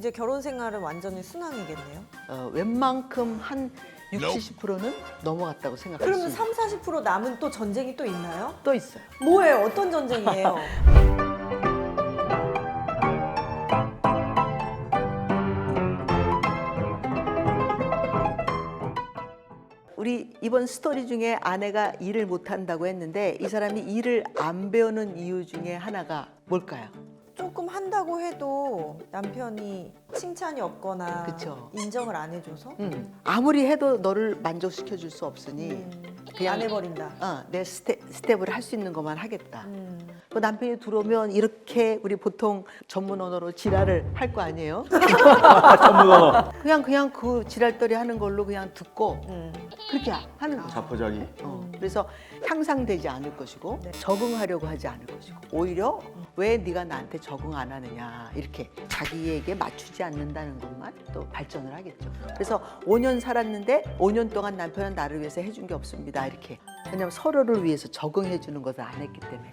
이제 결혼 생활은 완전히 순항이겠네요. 웬만큼 한 60, 70%는 넘어갔다고 생각할 수 그러면 있어요. 30, 40% 남은 또 전쟁이 또 있나요? 또 있어요. 뭐예요? 어떤 전쟁이에요? 우리 이번 스토리 중에 아내가 일을 못한다고 했는데 이 사람이 일을 안 배우는 이유 중에 하나가 뭘까요? 조금 한다고 해도 남편이 칭찬이 없거나 그쵸. 인정을 안 해줘서 아무리 해도 너를 만족시켜 줄 수 없으니 그냥 안 해버린다. 내 스텝을 할 수 있는 것만 하겠다. 그 남편이 들어오면 이렇게 우리 보통 전문 언어로 지랄을 할 거 아니에요? 전문 언어. 그냥 그 지랄거리 하는 걸로 그냥 듣고 그렇게 하는 거죠. 자포자기. 그래서 향상되지 않을 것이고 네. 적응하려고 하지 않을 것이고 오히려 왜 네가 나한테 적응 안 하느냐 이렇게 자기에게 맞추지 않는다는 것만 또 발전을 하겠죠. 그래서 5년 살았는데 5년 동안 남편은 나를 위해서 해준 게 없습니다 이렇게. 왜냐하면 서로를 위해서 적응해 주는 것을 안 했기 때문에.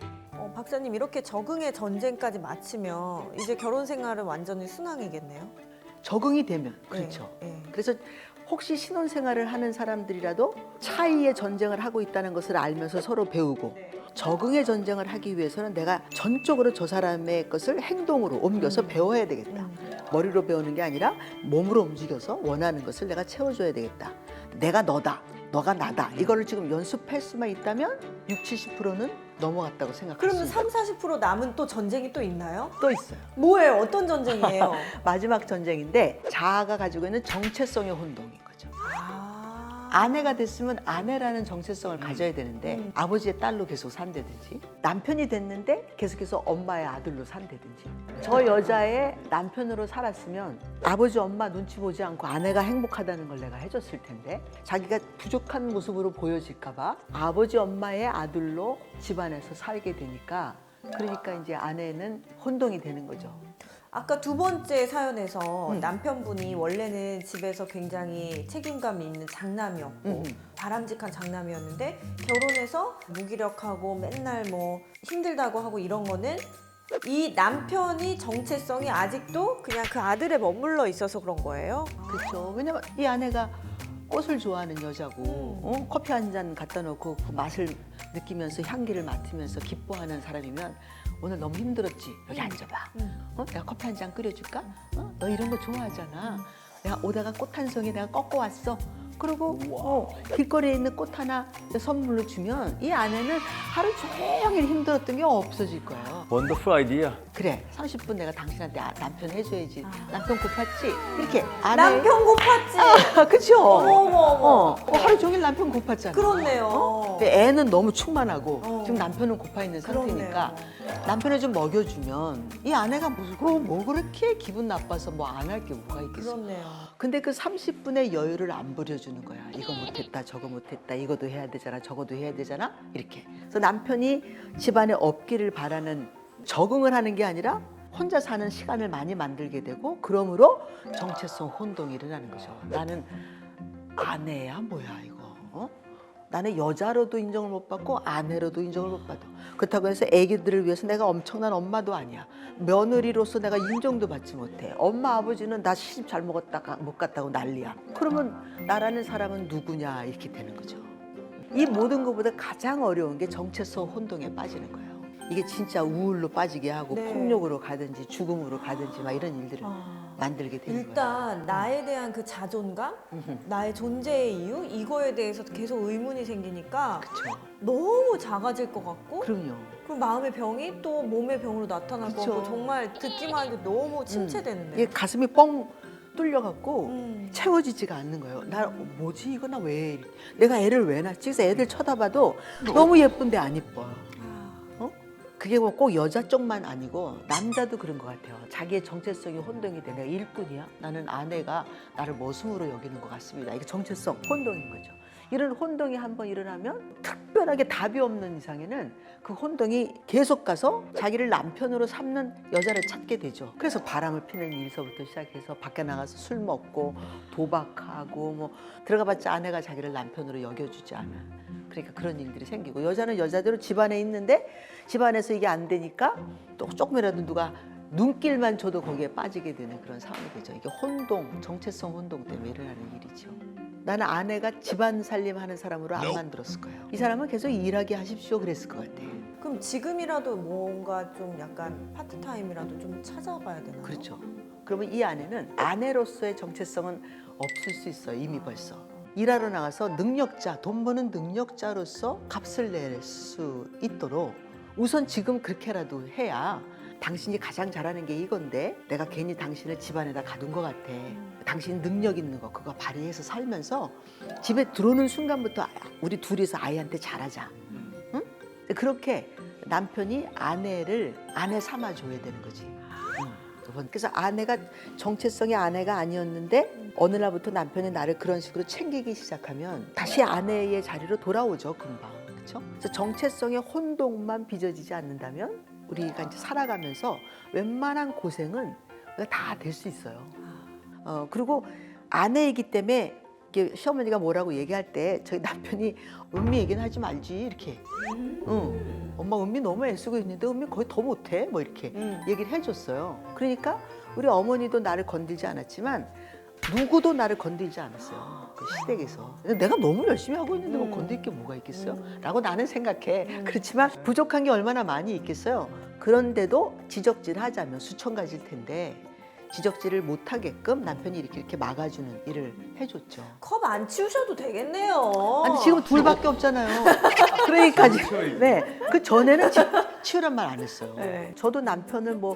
박사님 이렇게 적응의 전쟁까지 마치면 이제 결혼 생활은 완전히 순항이겠네요. 적응이 되면 그렇죠. 네. 그래서 혹시 신혼생활을 하는 사람들이라도 차이의 전쟁을 하고 있다는 것을 알면서 서로 배우고 적응의 전쟁을 하기 위해서는 내가 전적으로 저 사람의 것을 행동으로 옮겨서 배워야 되겠다. 머리로 배우는 게 아니라 몸으로 움직여서 원하는 것을 내가 채워줘야 되겠다. 내가 너다. 너가 나다. 이거를 지금 연습할 수만 있다면 60, 70%는 넘어갔다고 생각할 그러면 수 있어요. 30, 40% 남은 또 전쟁이 또 있나요? 또 있어요. 뭐예요? 어떤 전쟁이에요? 마지막 전쟁인데 자아가 가지고 있는 정체성의 혼동인 거죠. 아내가 됐으면 아내라는 정체성을 가져야 되는데 아버지의 딸로 계속 산다든지 남편이 됐는데 계속해서 엄마의 아들로 산다든지 저 여자의 남편으로 살았으면 아버지 엄마 눈치 보지 않고 아내가 행복하다는 걸 내가 해줬을 텐데 자기가 부족한 모습으로 보여질까 봐 아버지 엄마의 아들로 집안에서 살게 되니까 그러니까 이제 아내는 혼동이 되는 거죠. 아까 두 번째 사연에서 남편분이 원래는 집에서 굉장히 책임감이 있는 장남이었고 바람직한 장남이었는데 결혼해서 무기력하고 맨날 뭐 힘들다고 하고 이런 거는 이 남편이 정체성이 아직도 그냥 그 아들에 머물러 있어서 그런 거예요? 그렇죠. 왜냐면 이 아내가 꽃을 좋아하는 여자고 커피 한 잔 갖다 놓고 그 맛을 느끼면서 향기를 맡으면서 기뻐하는 사람이면 오늘 너무 힘들었지? 여기 앉아봐. 내가 커피 한 잔 끓여줄까? 너 이런 거 좋아하잖아. 내가 오다가 꽃 한 송이 내가 꺾어 왔어. 그리고 길거리에 있는 꽃 하나 선물로 주면 이 아내는 하루 종일 힘들었던 게 없어질 거예요. 원더풀 아이디어. 그래, 30분 내가 당신한테 남편 해줘야지. 남편 고팠지? 이렇게 아내. 남편 고팠지? 그쵸? 어머. 하루 종일 남편 고팠잖아. 그렇네요. 근데 애는 너무 충만하고 지금 남편은 고파 있는 그렇네요. 상태니까 남편을 좀 먹여주면 이 아내가 뭐 그렇게 기분 나빠서 뭐 안 할 게 뭐가 있겠어. 그렇네요. 근데 그 30분의 여유를 안 부려주는 거야. 이거 못했다, 저거 못했다, 이거도 해야 되잖아, 저거도 해야 되잖아, 이렇게. 그래서 남편이 집안에 없기를 바라는 적응을 하는 게 아니라 혼자 사는 시간을 많이 만들게 되고 그러므로 정체성 혼동이 일어나는 거죠. 나는 아내야 뭐야 이거. 나는 여자로도 인정을 못 받고 아내로도 인정을 못 받아. 그렇다고 해서 아기들을 위해서 내가 엄청난 엄마도 아니야. 며느리로서 내가 인정도 받지 못해. 엄마 아버지는 나 시집 잘 못 갔다고 난리야. 그러면 나라는 사람은 누구냐 이렇게 되는 거죠. 이 모든 것보다 가장 어려운 게 정체성 혼동에 빠지는 거예요. 이게 진짜 우울로 빠지게 하고 네. 폭력으로 가든지 죽음으로 가든지 막 이런 일들을 만들게 되는 거예요. 일단 나에 대한 그 자존감, 나의 존재의 이유 이거에 대해서 계속 의문이 생기니까 그렇죠. 너무 작아질 것 같고 그럼요. 그럼 마음의 병이 또 몸의 병으로 나타날 것 그쵸. 같고 정말 듣기만 해도 너무 침체되는데. 이게 가슴이 뻥 뚫려갖고 음. 채워지지가 않는 거예요. 나 뭐지 이거 나 왜 내가 애를 왜 낳지? 그래서 애들 쳐다봐도 너무 예쁜데 안 이뻐요. 그게 뭐 꼭 여자 쪽만 아니고 남자도 그런 것 같아요. 자기의 정체성이 혼동이 돼. 내가 일꾼이야? 나는 아내가 나를 머슴으로 여기는 것 같습니다. 이게 정체성 혼동인 거죠. 이런 혼동이 한번 일어나면 특별하게 답이 없는 이상에는 그 혼동이 계속 가서 자기를 남편으로 삼는 여자를 찾게 되죠. 그래서 바람을 피는 일서부터 시작해서 밖에 나가서 술 먹고 도박하고 뭐 들어가봤자 아내가 자기를 남편으로 여겨주지 않아. 그러니까 그런 일들이 생기고 여자는 여자대로 집안에 있는데 집안에서 이게 안 되니까 또 조금이라도 누가 눈길만 줘도 거기에 빠지게 되는 그런 상황이 되죠. 이게 혼동, 정체성 혼동 때문에 일어나는 일이죠. 나는 아내가 집안 살림하는 사람으로 안 만들었을 거예요. 이 사람은 계속 일하게 하십시오 그랬을 것 같아. 그럼 지금이라도 뭔가 좀 약간 파트타임이라도 좀 찾아봐야 되나요? 그렇죠. 그러면 이 아내는 아내로서의 정체성은 없을 수 있어요. 이미 벌써. 일하러 나가서 능력자, 돈 버는 능력자로서 값을 낼 수 있도록 우선 지금 그렇게라도 해야 당신이 가장 잘하는 게 이건데 내가 괜히 당신을 집안에다 가둔 것 같아. 당신 능력 있는 거 그거 발휘해서 살면서 집에 들어오는 순간부터 우리 둘이서 아이한테 잘하자. 응? 그렇게 남편이 아내를 아내 삼아줘야 되는 거지. 그래서 아내가 정체성의 아내가 아니었는데 어느 날부터 남편이 나를 그런 식으로 챙기기 시작하면 다시 아내의 자리로 돌아오죠 금방. 그렇죠? 그래서 정체성의 혼동만 빚어지지 않는다면 우리가 이제 살아가면서 웬만한 고생은 다 될 수 있어요. 그리고 아내이기 때문에 이게 시어머니가 뭐라고 얘기할 때 저희 남편이 은미 얘기는 하지 말지 이렇게. 엄마 은미 너무 애쓰고 있는데 은미 거의 더 못해 뭐 이렇게 얘기를 해줬어요. 그러니까 우리 어머니도 나를 건들지 않았지만 누구도 나를 건들지 않았어요. 그 시댁에서. 내가 너무 열심히 하고 있는데 뭐 건들 게 뭐가 있겠어요? 라고 나는 생각해. 그렇지만 부족한 게 얼마나 많이 있겠어요. 그런데도 지적질하자면 수천 가지일 텐데 지적질을 못하게끔 남편이 이렇게 막아주는 일을 해줬죠. 컵 안 치우셔도 되겠네요. 아니 지금 둘밖에 없잖아요. 그러니까 지금 그 전에는 치우란 말 안 했어요. 네. 저도 남편을 뭐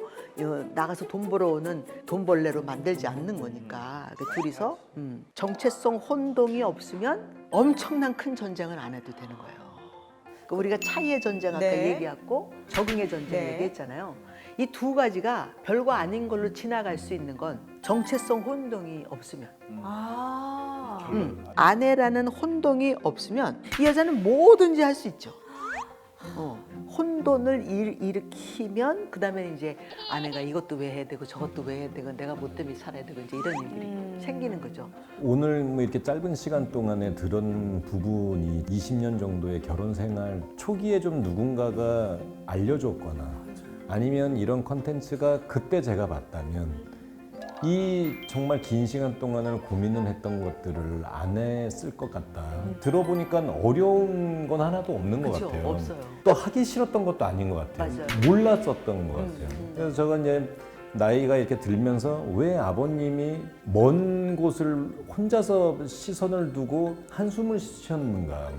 나가서 돈 벌어오는 돈벌레로 만들지 않는 거니까 그 둘이서 정체성 혼동이 없으면 엄청난 큰 전쟁을 안 해도 되는 거예요. 그러니까 우리가 차이의 전쟁 아까 네. 얘기했고 적응의 전쟁 네. 얘기했잖아요. 이 두 가지가 별거 아닌 걸로 지나갈 수 있는 건 정체성 혼동이 없으면. 아내라는 혼동이 없으면 이 여자는 뭐든지 할 수 있죠. 혼돈을 일으키면 그 다음에 이제 아내가 이것도 왜 해야 되고 저것도 왜 해야 되고 내가 뭐 때문에 살아야 되고 이제 이런 일들이 생기는 거죠. 오늘 뭐 이렇게 짧은 시간 동안에 들은 부분이 20년 정도의 결혼 생활 초기에 좀 누군가가 알려줬거나 아니면 이런 컨텐츠가 그때 제가 봤다면 이 정말 긴 시간 동안을 고민을 했던 것들을 안 했을 것 같다. 들어보니까 어려운 건 하나도 없는 것 그쵸, 같아요. 없어요. 또 하기 싫었던 것도 아닌 것 같아요. 맞아요. 몰랐었던 것 같아요. 그래서 제가 이제 나이가 이렇게 들면서 왜 아버님이 먼 곳을 혼자서 시선을 두고 한숨을 쉬셨는가.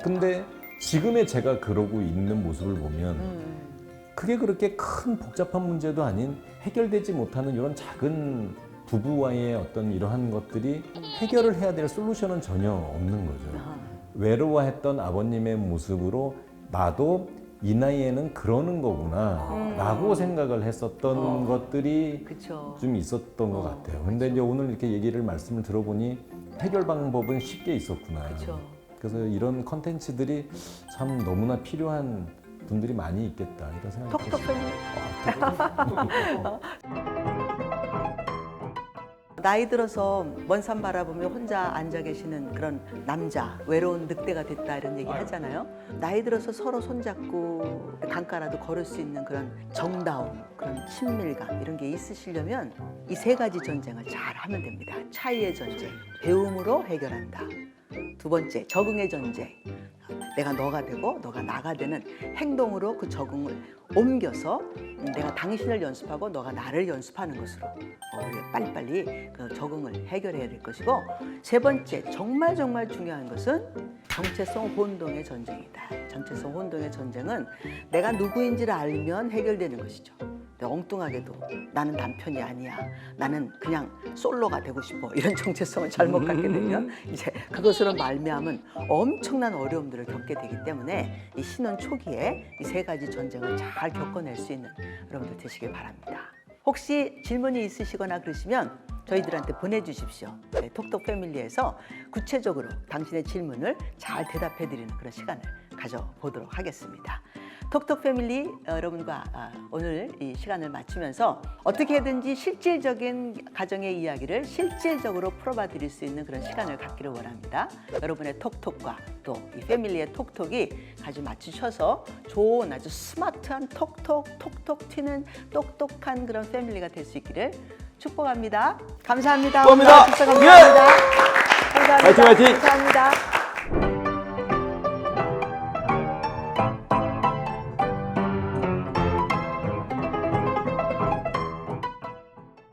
근데 지금의 제가 그러고 있는 모습을 보면 그게 그렇게 큰 복잡한 문제도 아닌 해결되지 못하는 이런 작은 부부와의 어떤 이러한 것들이 해결을 해야 될 솔루션은 전혀 없는 거죠. 외로워했던 아버님의 모습으로 나도 이 나이에는 그러는 거구나 라고 생각을 했었던 것들이 그쵸. 좀 있었던 것 같아요. 근데 이제 오늘 이렇게 말씀을 들어보니 해결 방법은 쉽게 있었구나. 그쵸. 그래서 이런 컨텐츠들이 참 너무나 필요한 분들이 많이 있겠다 이런 생각이 톡톡 들었어요. 나이 들어서 먼 산 바라보며 혼자 앉아 계시는 그런 남자, 외로운 늑대가 됐다 이런 얘기 하잖아요. 나이 들어서 서로 손잡고 강가라도 걸을 수 있는 그런 정다움, 그런 친밀감 이런 게 있으시려면 이 세 가지 전쟁을 잘 하면 됩니다. 차이의 전쟁, 배움으로 해결한다. 두 번째, 적응의 전쟁. 내가 너가 되고 너가 나가 되는 행동으로 그 적응을 옮겨서 내가 당신을 연습하고 너가 나를 연습하는 것으로 우리가 빨리빨리 그 적응을 해결해야 될 것이고, 세 번째 정말 중요한 것은 정체성 혼동의 전쟁이다. 정체성 혼동의 전쟁은 내가 누구인지를 알면 해결되는 것이죠. 엉뚱하게도 나는 남편이 아니야, 나는 그냥 솔로가 되고 싶어, 이런 정체성을 잘못 갖게 되면 이제 그것으로 말미암은 엄청난 어려움들을 겪게 되기 때문에 이 신혼 초기에 이 세 가지 전쟁을 잘 겪어낼 수 있는 여러분들 되시길 바랍니다. 혹시 질문이 있으시거나 그러시면 저희들한테 보내주십시오. 네, 톡톡 패밀리에서 구체적으로 당신의 질문을 잘 대답해드리는 그런 시간을 가져보도록 하겠습니다. 톡톡 패밀리 여러분과 오늘 이 시간을 마치면서 어떻게든지 실질적인 가정의 이야기를 실질적으로 풀어봐 드릴 수 있는 그런 시간을 갖기를 원합니다. 여러분의 톡톡과 또 이 패밀리의 톡톡이 아주 맞추셔서 좋은 아주 스마트한 톡톡 튀는 똑똑한 그런 패밀리가 될 수 있기를 축복합니다. 감사합니다. 축복합니다. 감사합니다. 화이팅, 화이팅!